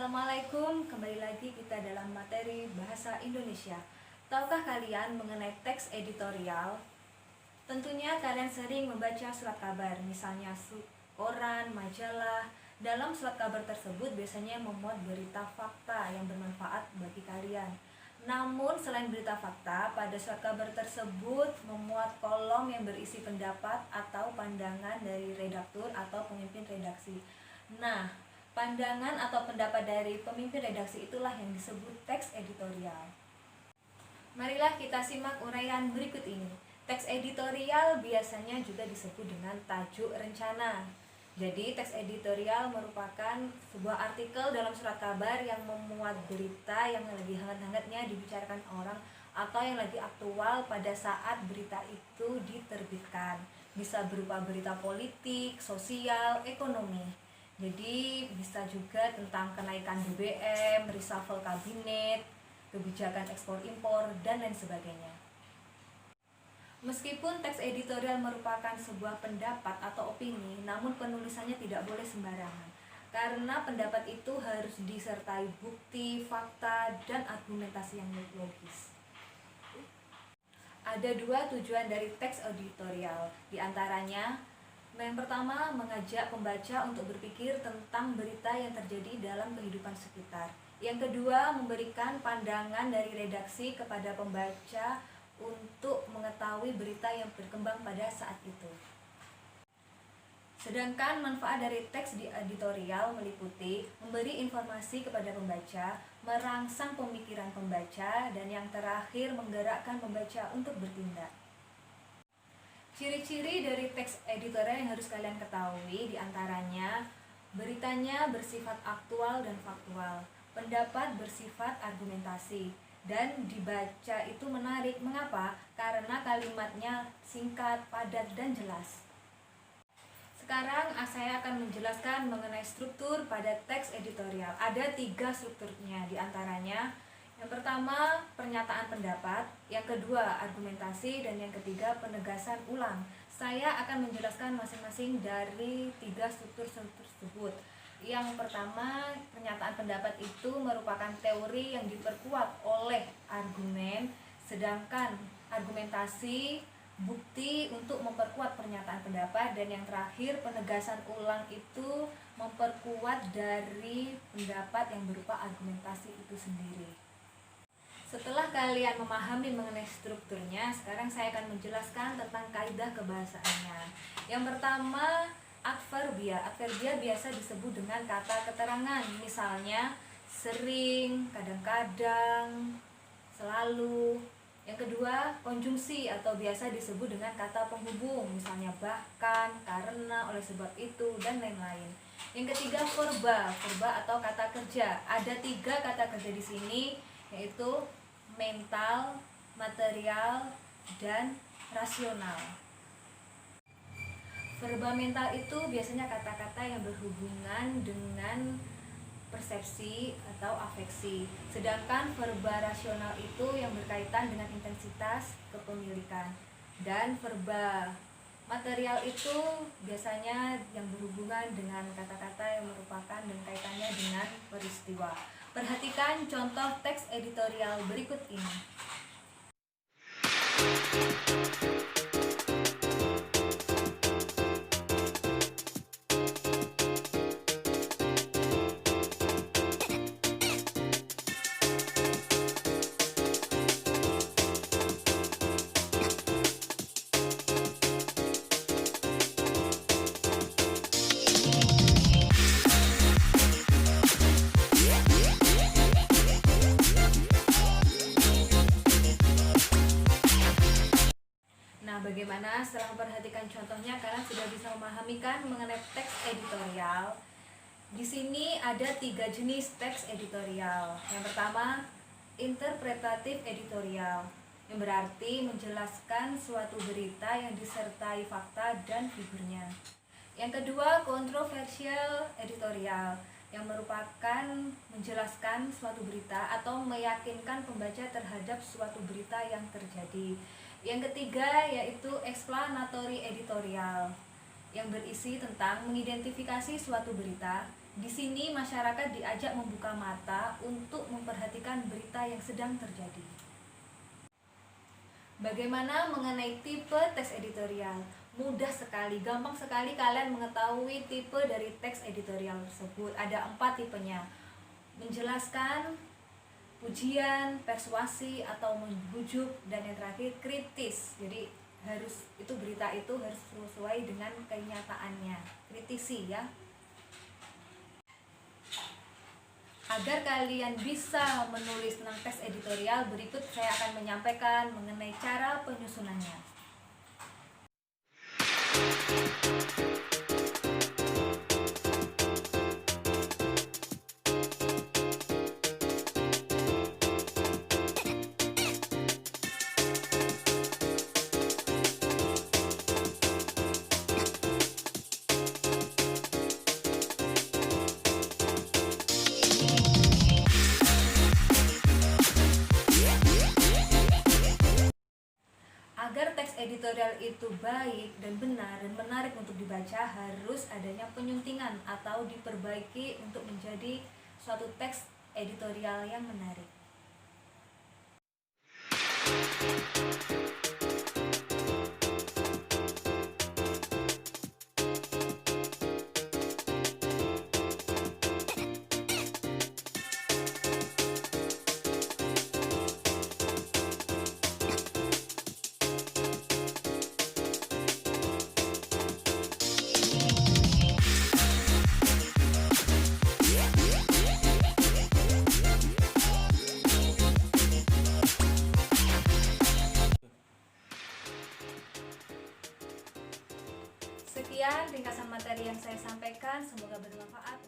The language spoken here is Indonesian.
Assalamualaikum, kembali lagi kita dalam materi Bahasa Indonesia. Tahukah kalian mengenai teks editorial? Tentunya kalian sering membaca surat kabar, misalnya koran, majalah. Dalam surat kabar tersebut biasanya memuat berita fakta yang bermanfaat bagi kalian. Namun selain berita fakta, pada surat kabar tersebut memuat kolom yang berisi pendapat atau pandangan dari redaktur atau pemimpin redaksi. Nah, pandangan atau pendapat dari pemimpin redaksi itulah yang disebut teks editorial. Marilah kita simak uraian berikut ini. Teks editorial biasanya juga disebut dengan tajuk rencana. Jadi, teks editorial merupakan sebuah artikel dalam surat kabar yang memuat berita yang lagi hangat-hangatnya dibicarakan orang atau yang lagi aktual pada saat berita itu diterbitkan. Bisa berupa berita politik, sosial, ekonomi. Jadi bisa juga tentang kenaikan BBM, reshuffle kabinet, kebijakan ekspor impor, dan lain sebagainya. Meskipun teks editorial merupakan sebuah pendapat atau opini, namun penulisannya tidak boleh sembarangan. Karena pendapat itu harus disertai bukti, fakta, dan argumentasi yang logis. Ada dua tujuan dari teks editorial, diantaranya yang pertama, mengajak pembaca untuk berpikir tentang berita yang terjadi dalam kehidupan sekitar. Yang kedua, memberikan pandangan dari redaksi kepada pembaca untuk mengetahui berita yang berkembang pada saat itu. Sedangkan manfaat dari teks editorial meliputi memberi informasi kepada pembaca, merangsang pemikiran pembaca, dan yang terakhir menggerakkan pembaca untuk bertindak. Ciri-ciri dari teks editorial yang harus kalian ketahui diantaranya beritanya bersifat aktual dan faktual, pendapat bersifat argumentasi, dan dibaca itu menarik. Mengapa? Karena kalimatnya singkat, padat, dan jelas. Sekarang saya akan menjelaskan mengenai struktur pada teks editorial. Ada 3 strukturnya, diantaranya yang pertama, pernyataan pendapat, yang kedua, argumentasi, dan yang ketiga, penegasan ulang. Saya akan menjelaskan masing-masing dari 3 struktur tersebut. Yang pertama, pernyataan pendapat itu merupakan teori yang diperkuat oleh argumen, sedangkan argumentasi, bukti untuk memperkuat pernyataan pendapat, dan yang terakhir, penegasan ulang itu memperkuat dari pendapat yang berupa argumentasi itu sendiri. Setelah kalian memahami mengenai strukturnya, sekarang saya akan menjelaskan tentang kaidah kebahasaannya. Yang pertama, adverbia. Adverbia biasa disebut dengan kata keterangan, misalnya sering, kadang-kadang, selalu. Yang kedua, konjungsi atau biasa disebut dengan kata penghubung, misalnya bahkan, karena, oleh sebab itu, dan lain-lain. Yang ketiga, verba. Verba atau kata kerja. Ada 3 kata kerja di sini, yaitu mental, material, dan rasional. Verba mental itu biasanya kata-kata yang berhubungan dengan persepsi atau afeksi. Sedangkan verba rasional itu yang berkaitan dengan intensitas kepemilikan. Dan verba material itu biasanya yang berhubungan dengan kata-kata yang merupakan dan kaitannya dengan peristiwa. Perhatikan contoh teks editorial berikut ini. Bagaimana setelah memperhatikan contohnya kalian sudah bisa memahami kan mengenai teks editorial. Di sini ada 3 jenis teks editorial. Yang pertama, interpretatif editorial, yang berarti menjelaskan suatu berita yang disertai fakta dan figurnya. Yang kedua, kontroversial editorial, yang merupakan menjelaskan suatu berita atau meyakinkan pembaca terhadap suatu berita yang terjadi. Yang ketiga yaitu explanatory editorial, yang berisi tentang mengidentifikasi suatu berita. Di sini masyarakat diajak membuka mata untuk memperhatikan berita yang sedang terjadi. Bagaimana mengenai tipe teks editorial? Mudah sekali, gampang sekali kalian mengetahui tipe dari teks editorial tersebut. Ada 4 tipenya. Menjelaskan, pujian, persuasi atau membujuk, dan yang terakhir kritis. Jadi berita itu harus sesuai dengan kenyataannya. Kritisi ya. Agar kalian bisa menulis tentang teks editorial, berikut saya akan menyampaikan mengenai cara penyusunannya. Agar teks editorial itu baik dan benar dan menarik untuk dibaca, harus adanya penyuntingan atau diperbaiki untuk menjadi suatu teks editorial yang menarik. Sekian ringkasan materi yang saya sampaikan, semoga bermanfaat.